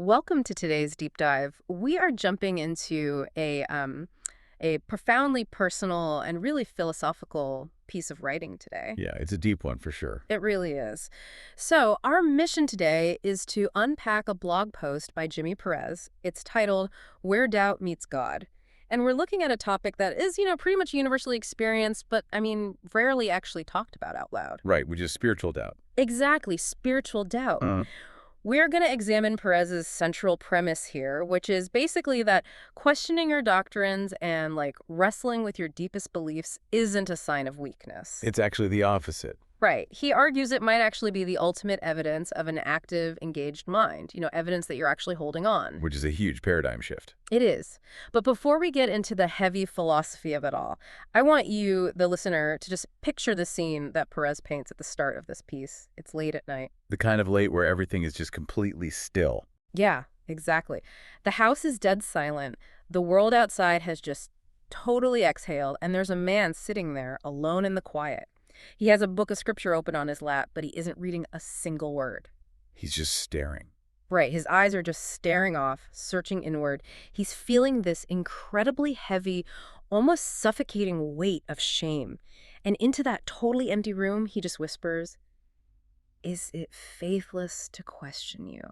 Welcome to today's deep dive. We are jumping into a profoundly personal and really philosophical piece of writing today. Yeah, it's a deep one for sure. It really is. So, our mission today is to unpack a blog post by Jimmy Perez. It's titled Where Doubt Meets God. And we're looking at a topic that is, pretty much universally experienced, but rarely actually talked about out loud. Right, which is spiritual doubt. Exactly, spiritual doubt. We're going to examine Perez's central premise here, which is basically that questioning your doctrines and wrestling with your deepest beliefs isn't a sign of weakness. It's actually the opposite, Right. He argues it might actually be the ultimate evidence of an active, engaged mind, evidence that you're actually holding on. which is a huge paradigm shift. It is. But before we get into the heavy philosophy of it all, I want you, the listener, to just picture the scene that Perez paints at the start of this piece. It's late at night. The kind of late where everything is just completely still. Yeah, exactly. The house is dead silent. The world outside has just totally exhaled, and there's a man sitting there alone in the quiet. He has a book of scripture open on his lap, but he isn't reading a single word. He's just staring. Right, his eyes are just staring off, searching inward. He's feeling this incredibly heavy, almost suffocating weight of shame. And into that totally empty room, he just whispers, "Is it faithless to question you?"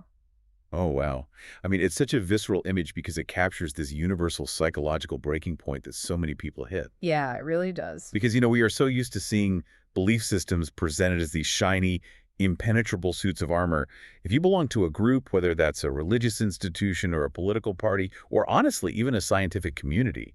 Oh, wow. I mean, it's such a visceral image because it captures this universal psychological breaking point that so many people hit. Yeah, it really does. Because, we are so used to seeing belief systems presented as these shiny, impenetrable suits of armor. If you belong to a group, whether that's a religious institution or a political party, or honestly, even a scientific community,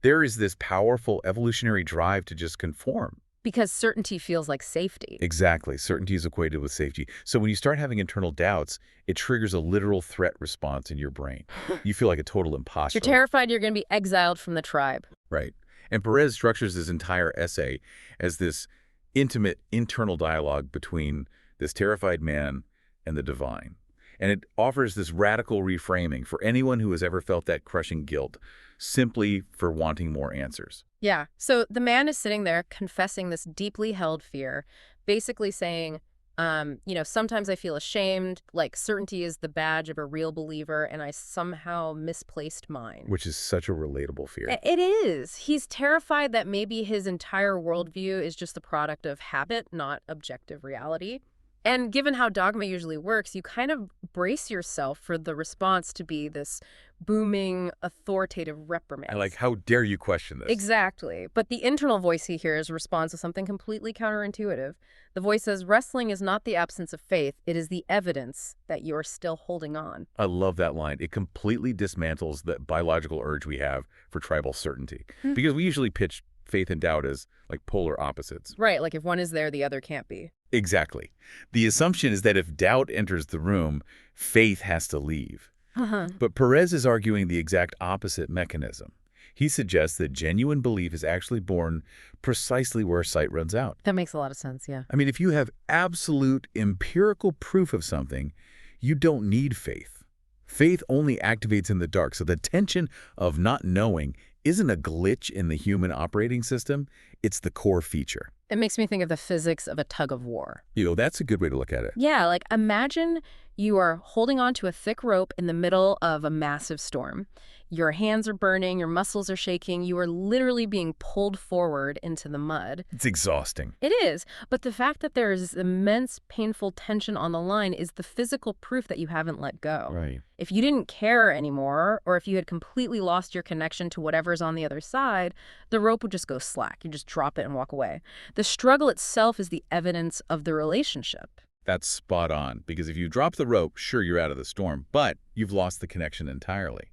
there is this powerful evolutionary drive to just conform. Because certainty feels like safety. Exactly. Certainty is equated with safety. So when you start having internal doubts, it triggers a literal threat response in your brain. You feel like a total imposter. You're terrified you're going to be exiled from the tribe. Right. And Perez structures this entire essay as this intimate internal dialogue between this terrified man and the divine. And it offers this radical reframing for anyone who has ever felt that crushing guilt simply for wanting more answers. Yeah. So the man is sitting there confessing this deeply held fear, basically saying, sometimes I feel ashamed, like certainty is the badge of a real believer, and I somehow misplaced mine. Which is such a relatable fear. It is. He's terrified that maybe his entire worldview is just the product of habit, not objective reality. And given how dogma usually works, you kind of brace yourself for the response to be this booming, authoritative reprimand. I like, how dare you question this? Exactly. But the internal voice he hears responds to something completely counterintuitive. The voice says, wrestling is not the absence of faith, it is the evidence that you're still holding on. I love that line. It completely dismantles the biological urge we have for tribal certainty. Because we usually pitch faith and doubt as like polar opposites. Right, like if one is there, the other can't be. Exactly. The assumption is that if doubt enters the room, faith has to leave. But Perez is arguing the exact opposite mechanism. He suggests that genuine belief is actually born precisely where sight runs out. That makes a lot of sense, yeah. I mean, if you have absolute empirical proof of something, you don't need faith. Faith only activates in the dark, so the tension of not knowing isn't a glitch in the human operating system, it's the core feature. It makes me think of the physics of a tug of war. That's a good way to look at it. Yeah, like imagine you are holding on to a thick rope in the middle of a massive storm. Your hands are burning, your muscles are shaking, you are literally being pulled forward into the mud. It's exhausting. It is, but the fact that there is immense painful tension on the line is the physical proof that you haven't let go. Right. If you didn't care anymore, or if you had completely lost your connection to whatever's on the other side, the rope would just go slack. You just drop it and walk away. The struggle itself is the evidence of the relationship. That's spot on, because if you drop the rope, sure, you're out of the storm, but you've lost the connection entirely.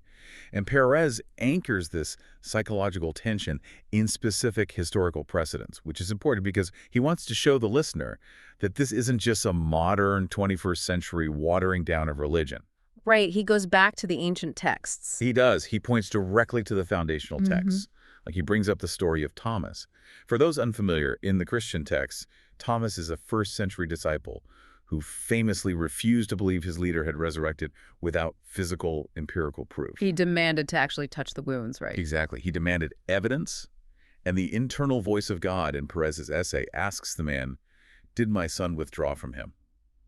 And Perez anchors this psychological tension in specific historical precedents, which is important because he wants to show the listener that this isn't just a modern 21st century watering down of religion. Right, he goes back to the ancient texts. He does. He points directly to the foundational texts. Like he brings up the story of Thomas. For those unfamiliar, in the Christian texts, Thomas is a first-century disciple who famously refused to believe his leader had resurrected without physical, empirical proof. He demanded to actually touch the wounds, right? Exactly. He demanded evidence, and the internal voice of God in Perez's essay asks the man, "Did my son withdraw from him?"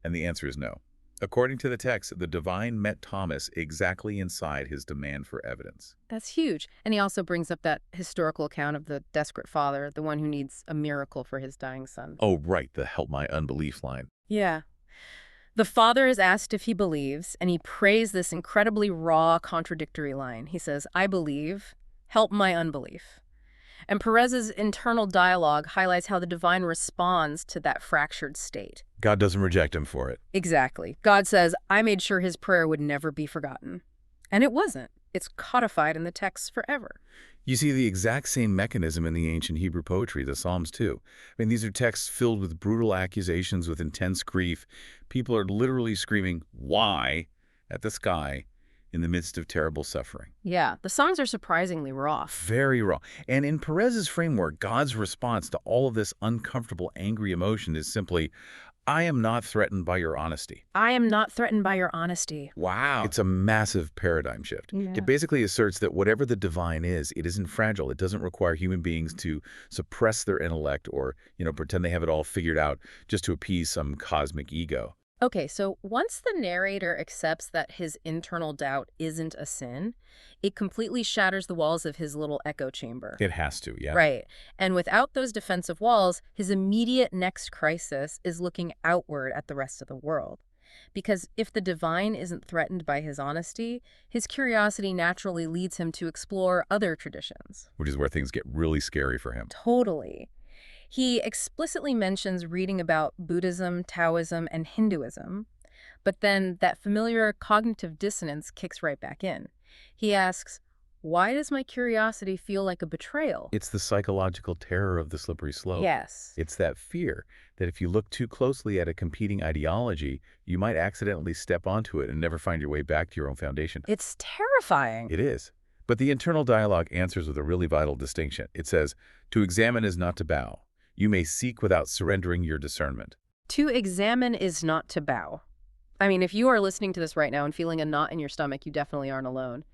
And the answer is no. According to the text, the divine met Thomas exactly inside his demand for evidence. That's huge. And he also brings up that historical account of the desperate father, the one who needs a miracle for his dying son. Oh, right, the help my unbelief line. Yeah. The father is asked if he believes, and he prays this incredibly raw, contradictory line. He says, I believe, help my unbelief. And Perez's internal dialogue highlights how the divine responds to that fractured state. God doesn't reject him for it. Exactly. God says, I made sure his prayer would never be forgotten. And it wasn't. It's codified in the text forever. You see the exact same mechanism in the ancient Hebrew poetry, the Psalms too. I mean, these are texts filled with brutal accusations, with intense grief. People are literally screaming, why, at the sky in the midst of terrible suffering. Yeah, the songs are surprisingly raw. Very raw. And in Perez's framework, God's response to all of this uncomfortable, angry emotion is simply, I am not threatened by your honesty. I am not threatened by your honesty. Wow. It's a massive paradigm shift. Yeah. It basically asserts that whatever the divine is, it isn't fragile. It doesn't require human beings to suppress their intellect or, pretend they have it all figured out just to appease some cosmic ego. Okay, so once the narrator accepts that his internal doubt isn't a sin, it completely shatters the walls of his little echo chamber. It has to, yeah. Right. And without those defensive walls, his immediate next crisis is looking outward at the rest of the world. Because if the divine isn't threatened by his honesty, his curiosity naturally leads him to explore other traditions. Which is where things get really scary for him. Totally. He explicitly mentions reading about Buddhism, Taoism, and Hinduism, but then that familiar cognitive dissonance kicks right back in. He asks, why does my curiosity feel like a betrayal? It's the psychological terror of the slippery slope. Yes. It's that fear that if you look too closely at a competing ideology, you might accidentally step onto it and never find your way back to your own foundation. It's terrifying. It is. But the internal dialogue answers with a really vital distinction. It says, to examine is not to bow. You may seek without surrendering your discernment. To examine is not to bow. I mean, if you are listening to this right now and feeling a knot in your stomach, you definitely aren't alone.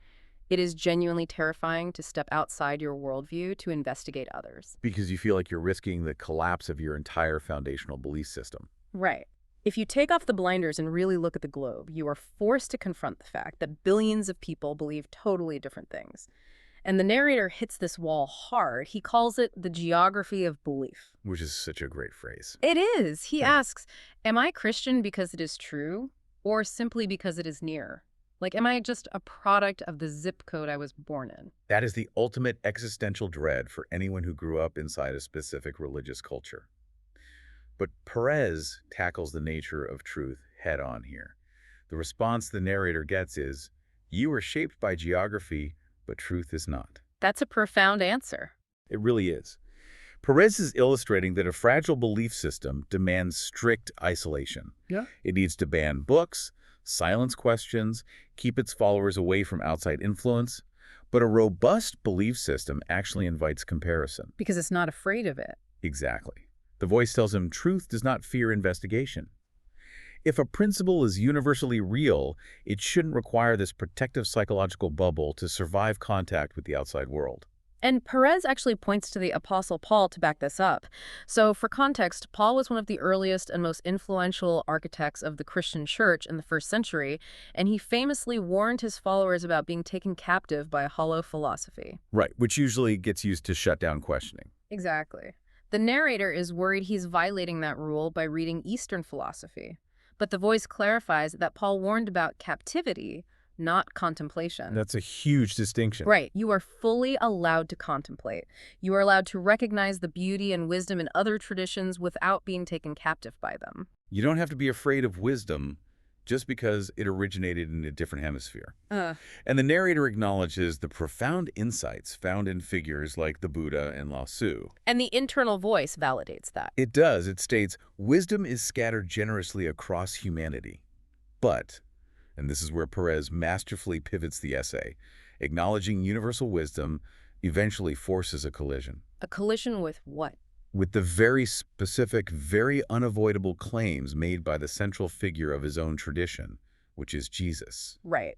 It is genuinely terrifying to step outside your worldview to investigate others. Because you feel like you're risking the collapse of your entire foundational belief system. Right. If you take off the blinders and really look at the globe, you are forced to confront the fact that billions of people believe totally different things. And the narrator hits this wall hard. He calls it the geography of belief. Which is such a great phrase. It is. He Yeah. asks, am I Christian because it is true or simply because it is near? Like, am I just a product of the zip code I was born in? That is the ultimate existential dread for anyone who grew up inside a specific religious culture. But Perez tackles the nature of truth head on here. The response the narrator gets is, you are shaped by geography, but truth is not. That's a profound answer. It really is. Perez is illustrating that a fragile belief system demands strict isolation. Yeah. It needs to ban books, silence questions, keep its followers away from outside influence. But a robust belief system actually invites comparison. Because it's not afraid of it. Exactly. The voice tells him truth does not fear investigation. If a principle is universally real, it shouldn't require this protective psychological bubble to survive contact with the outside world. And Perez actually points to the Apostle Paul to back this up. So for context, Paul was one of the earliest and most influential architects of the Christian church in the first century, and he famously warned his followers about being taken captive by a hollow philosophy. Right, which usually gets used to shut down questioning. Exactly. The narrator is worried he's violating that rule by reading Eastern philosophy. But the voice clarifies that Paul warned about captivity, not contemplation. That's a huge distinction. Right. You are fully allowed to contemplate. You are allowed to recognize the beauty and wisdom in other traditions without being taken captive by them. You don't have to be afraid of wisdom just because it originated in a different hemisphere. And the narrator acknowledges the profound insights found in figures like the Buddha and Lao Tzu. And the internal voice validates that. It does. It states, wisdom is scattered generously across humanity. But, and this is where Perez masterfully pivots the essay, acknowledging universal wisdom eventually forces a collision. A collision with what? With the very specific, very unavoidable claims made by the central figure of his own tradition, which is Jesus. Right.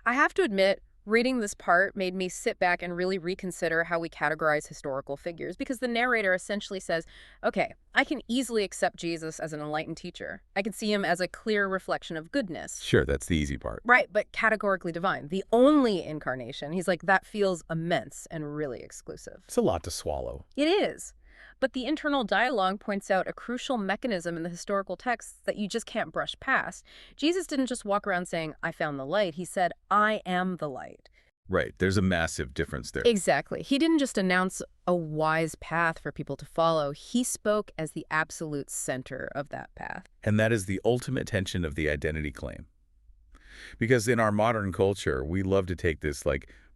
I have to admit, Reading this part made me sit back and really reconsider how we categorize historical figures, because the narrator essentially says, okay, I can easily accept Jesus as an enlightened teacher. I can see him as a clear reflection of goodness. Sure, that's the easy part. Right, but categorically divine. The only incarnation. He's like, that feels immense and really exclusive. It's a lot to swallow. It is. But the internal dialogue points out a crucial mechanism in the historical texts that you just can't brush past. Jesus didn't just walk around saying, I found the light. He said, I am the light. Right, there's a massive difference there. Exactly. He didn't just announce a wise path for people to follow. He spoke as the absolute center of that path. And that is the ultimate tension of the identity claim. Because in our modern culture, we love to take this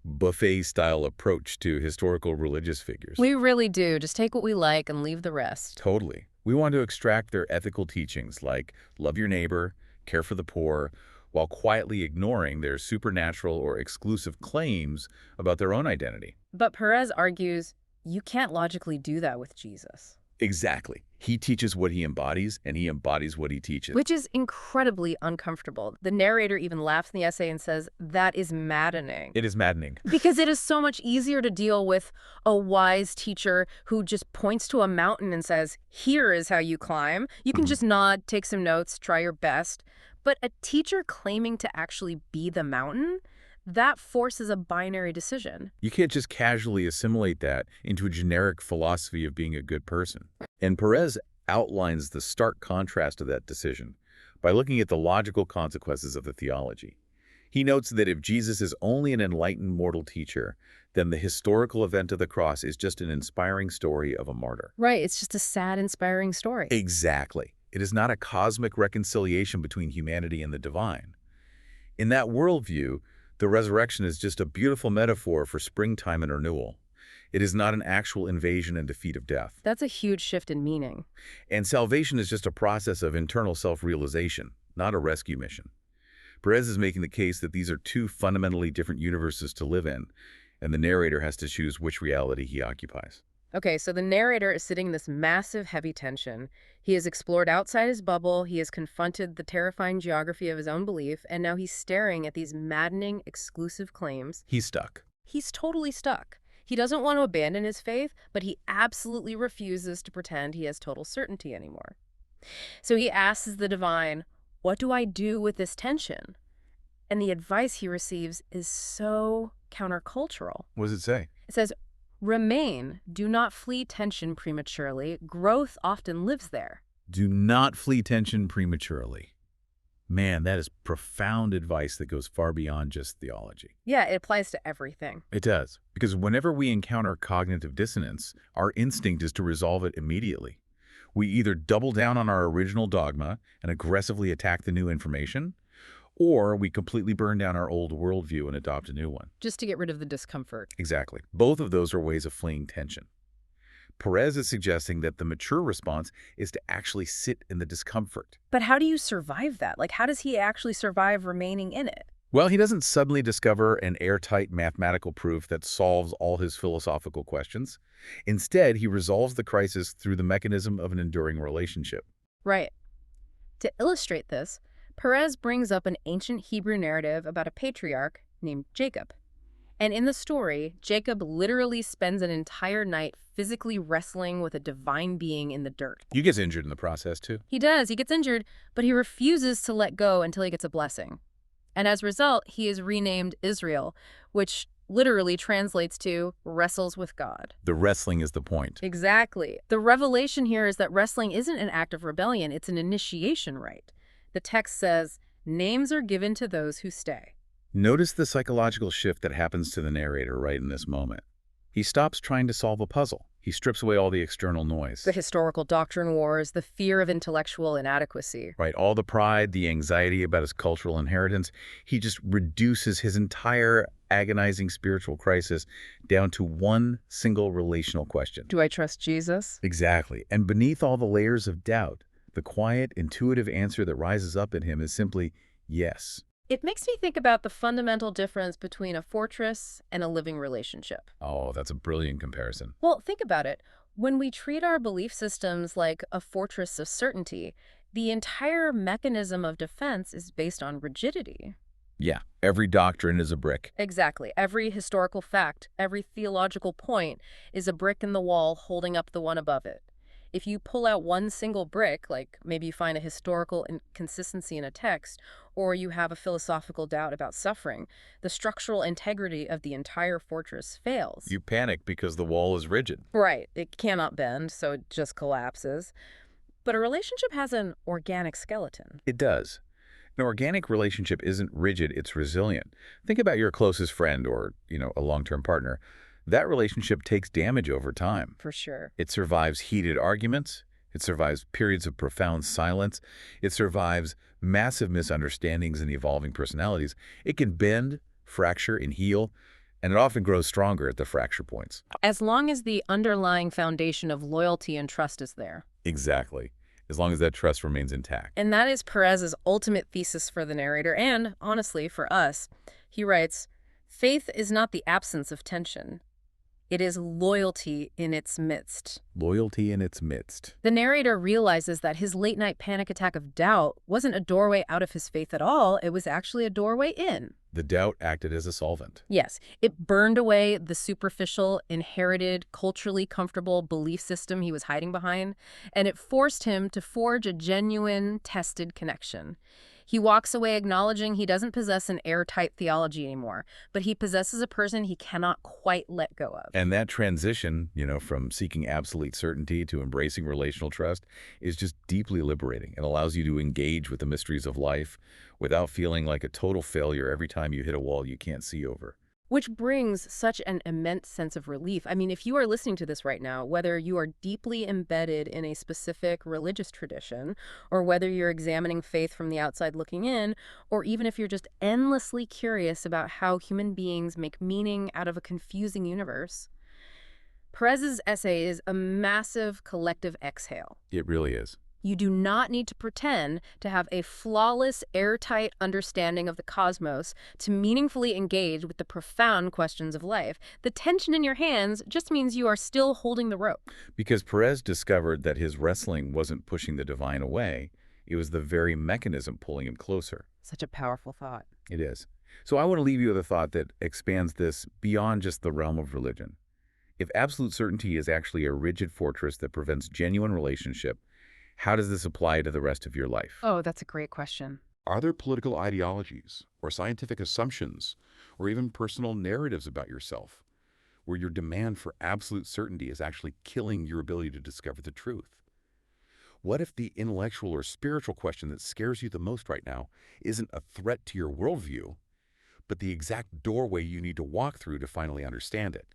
buffet-style approach to historical religious figures. We really do. Just take what we like and leave the rest. Totally. We want to extract their ethical teachings like love your neighbor, care for the poor, while quietly ignoring their supernatural or exclusive claims about their own identity. But Perez argues you can't logically do that with Jesus. Exactly. He teaches what he embodies, and he embodies what he teaches. Which is incredibly uncomfortable. The narrator even laughs in the essay and says, that is maddening. It is maddening. Because it is so much easier to deal with a wise teacher who just points to a mountain and says, here is how you climb. You can just nod, take some notes, try your best. But a teacher claiming to actually be the mountain, that forces a binary decision. You can't just casually assimilate that into a generic philosophy of being a good person. And Perez outlines the stark contrast of that decision by looking at the logical consequences of the theology. He notes that if Jesus is only an enlightened mortal teacher, then the historical event of the cross is just an inspiring story of a martyr. Right, it's just a sad, inspiring story. Exactly. It is not a cosmic reconciliation between humanity and the divine. In that worldview, the resurrection is just a beautiful metaphor for springtime and renewal. It is not an actual invasion and defeat of death. That's a huge shift in meaning. And salvation is just a process of internal self-realization, not a rescue mission. Perez is making the case that these are two fundamentally different universes to live in, and the narrator has to choose which reality he occupies. Okay, so the narrator is sitting in this massive, heavy tension. He has explored outside his bubble, he has confronted the terrifying geography of his own belief, and now he's staring at these maddening, exclusive claims. He's stuck. He's totally stuck. He doesn't want to abandon his faith, but he absolutely refuses to pretend he has total certainty anymore. So he asks the divine, what do I do with this tension? And the advice he receives is so countercultural. What does it say? It says, remain, do not flee tension prematurely. Growth often lives there. Do not flee tension prematurely. Man, that is profound advice that goes far beyond just theology. Yeah, it applies to everything. It does, because whenever we encounter cognitive dissonance, our instinct is to resolve it immediately. We either double down on our original dogma and aggressively attack the new information, or we completely burn down our old worldview and adopt a new one. Just to get rid of the discomfort. Exactly. Both of those are ways of fleeing tension. Perez is suggesting that the mature response is to actually sit in the discomfort. But how do you survive that? How does he actually survive remaining in it? Well, he doesn't suddenly discover an airtight mathematical proof that solves all his philosophical questions. Instead, he resolves the crisis through the mechanism of an enduring relationship. Right. To illustrate this, Perez brings up an ancient Hebrew narrative about a patriarch named Jacob. And in the story, Jacob literally spends an entire night physically wrestling with a divine being in the dirt. He gets injured in the process, too. He does. He gets injured, but he refuses to let go until he gets a blessing. And as a result, he is renamed Israel, which literally translates to wrestles with God. The wrestling is the point. Exactly. The revelation here is that wrestling isn't an act of rebellion, it's an initiation rite. The text says, names are given to those who stay. Notice the psychological shift that happens to the narrator right in this moment. He stops trying to solve a puzzle. He strips away all the external noise. The historical doctrine wars, the fear of intellectual inadequacy. Right, all the pride, the anxiety about his cultural inheritance. He just reduces his entire agonizing spiritual crisis down to one single relational question. Do I trust Jesus? Exactly. And beneath all the layers of doubt, the quiet, intuitive answer that rises up in him is simply yes. It makes me think about the fundamental difference between a fortress and a living relationship. Oh, that's a brilliant comparison. Well, think about it. When we treat our belief systems like a fortress of certainty, the entire mechanism of defense is based on rigidity. Yeah, every doctrine is a brick. Exactly. Every historical fact, every theological point is a brick in the wall holding up the one above it. If you pull out one single brick, like maybe you find a historical inconsistency in a text, or you have a philosophical doubt about suffering, the structural integrity of the entire fortress fails. You panic because the wall is rigid. Right. It cannot bend, so it just collapses. But a relationship has an organic skeleton. It does. An organic relationship isn't rigid, it's resilient. Think about your closest friend or, a long-term partner. That relationship takes damage over time. For sure. It survives heated arguments. It survives periods of profound silence. It survives massive misunderstandings and evolving personalities. It can bend, fracture, and heal, and it often grows stronger at the fracture points. As long as the underlying foundation of loyalty and trust is there. Exactly. As long as that trust remains intact. And that is Perez's ultimate thesis for the narrator and, honestly, for us. He writes, "Faith is not the absence of tension. It is loyalty in its midst." Loyalty in its midst. The narrator realizes that his late-night panic attack of doubt wasn't a doorway out of his faith at all. It was actually a doorway in. The doubt acted as a solvent. Yes, it burned away the superficial, inherited, culturally comfortable belief system he was hiding behind, and it forced him to forge a genuine, tested connection. He walks away acknowledging he doesn't possess an airtight theology anymore, but he possesses a person he cannot quite let go of. And that transition, from seeking absolute certainty to embracing relational trust is just deeply liberating. It allows you to engage with the mysteries of life without feeling like a total failure every time you hit a wall you can't see over. Which brings such an immense sense of relief. I mean, if you are listening to this right now, whether you are deeply embedded in a specific religious tradition, or whether you're examining faith from the outside looking in, or even if you're just endlessly curious about how human beings make meaning out of a confusing universe, Perez's essay is a massive collective exhale. It really is. You do not need to pretend to have a flawless, airtight understanding of the cosmos to meaningfully engage with the profound questions of life. The tension in your hands just means you are still holding the rope. Because Perez discovered that his wrestling wasn't pushing the divine away, it was the very mechanism pulling him closer. Such a powerful thought. It is. So I want to leave you with a thought that expands this beyond just the realm of religion. If absolute certainty is actually a rigid fortress that prevents genuine relationship, how does this apply to the rest of your life? Oh, that's a great question. Are there political ideologies or scientific assumptions or even personal narratives about yourself where your demand for absolute certainty is actually killing your ability to discover the truth? What if the intellectual or spiritual question that scares you the most right now isn't a threat to your worldview, but the exact doorway you need to walk through to finally understand it?